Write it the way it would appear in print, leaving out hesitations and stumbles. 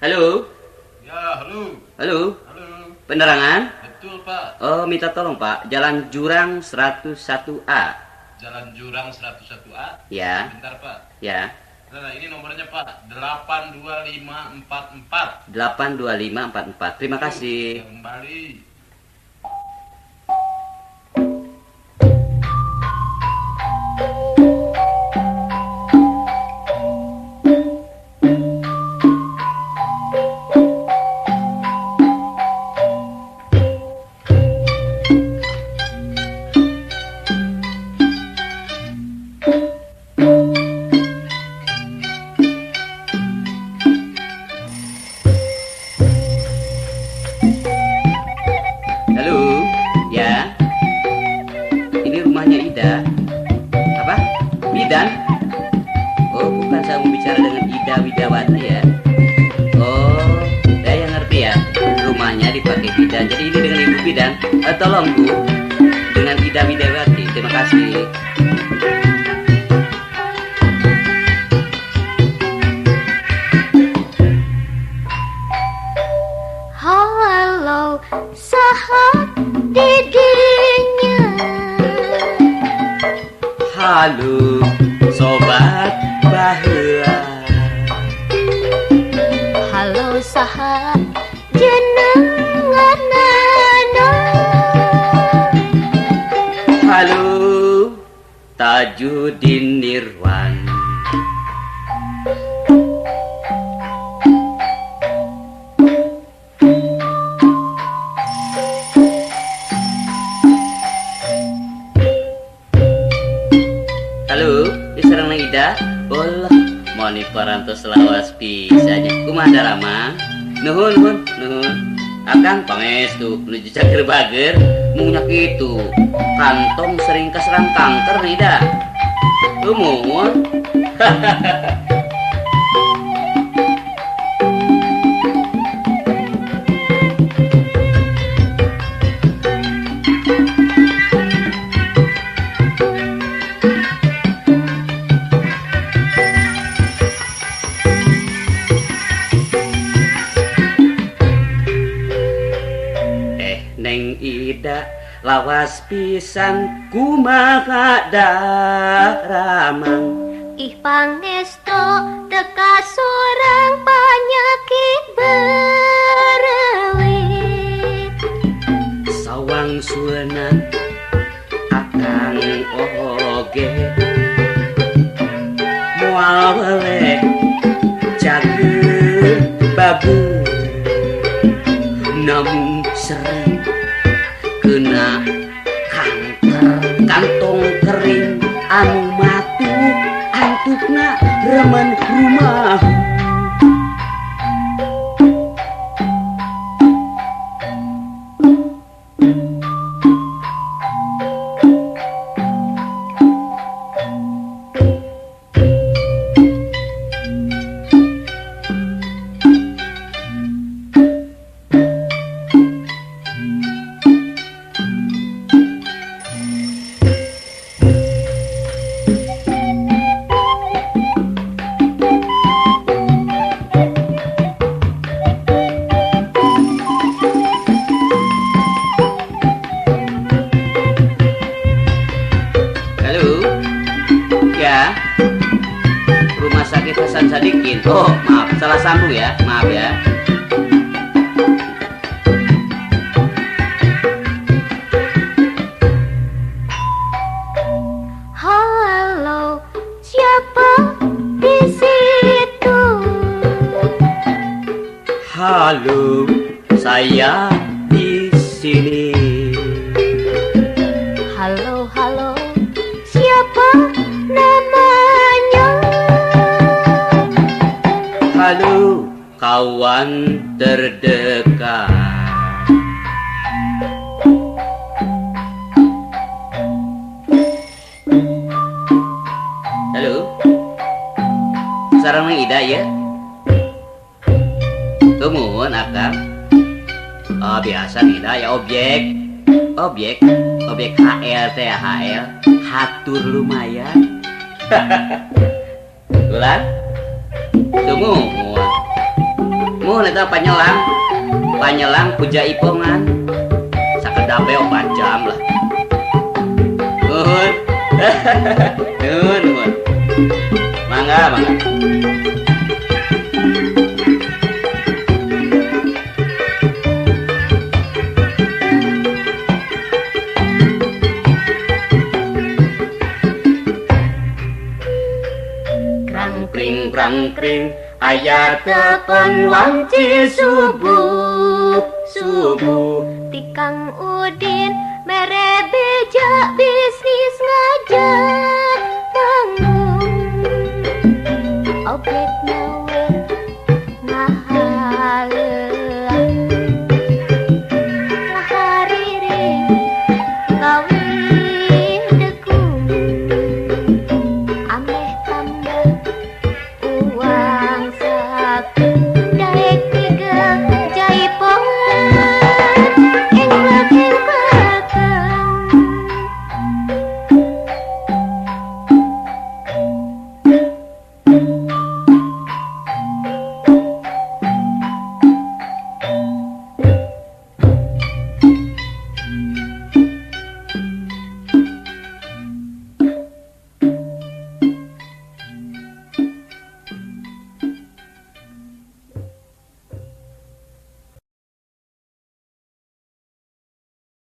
Halo? Ya, halo. Halo? Halo. Penerangan? Betul, Pak. Oh, minta tolong, Pak. Jalan Jurang 101A. Jalan Jurang 101A. Ya. Bentar, Pak. Ya. Nah, ini nomornya, Pak. 82544. 82544. Terima kasih. Kembali. Halo? Ya. Ini rumahnya Ida. Apa? Bidan? Oh, bukan, saya mau bicara dengan Ida Widawati ya. Oh, saya ngerti ya. Rumahnya dipakai bidan. Jadi ini dengan Ibu Bidan. Tolong Bu, dengan Ida Widawati. Terima kasih. Halo, sahat didinya. Halo, sobat baheula. Halo, sahat jenenganana. Halo, Tajudin Nirwan. Halo, diserang nang Ida. Bolah, moni parantos lawas pisahnya. Kumaha Rama? Nuhun. Akan pangestu menuju cager bager munyak itu. Kantong sering keserang kanker nih Ida. Umuh. Neng Ida lawas pisan kumaha daramang. Ih pangesto teka sorang penyakit berewit. Sawang sulenan akang oge moal welek cager babu namun sering kena kanker kantong kering anu matu antukna remen rumah. Ya, Rumah Sakit Hasan Sadikin. Oh, maaf, salah sambung ya. Maaf ya. Halo, siapa di situ? Halo, saya di sini. Halo, siapa namanya? Halo, kawan terdekat. Halo, sarang Nang Ida ya? Tumuhun akang. Oh, biasa Ida ya objek HL teh ya HL hatur lumayan. Ulan tumuhun Muh eta panyelang. Panyelang puja ipongan. Sakedape 4 jam lah. Nuhun. Nuhun. Mangga. Krang-kring aya telepon wanci subuh Tikang Udin mere beja bisnis ngajak tanggung objek nawa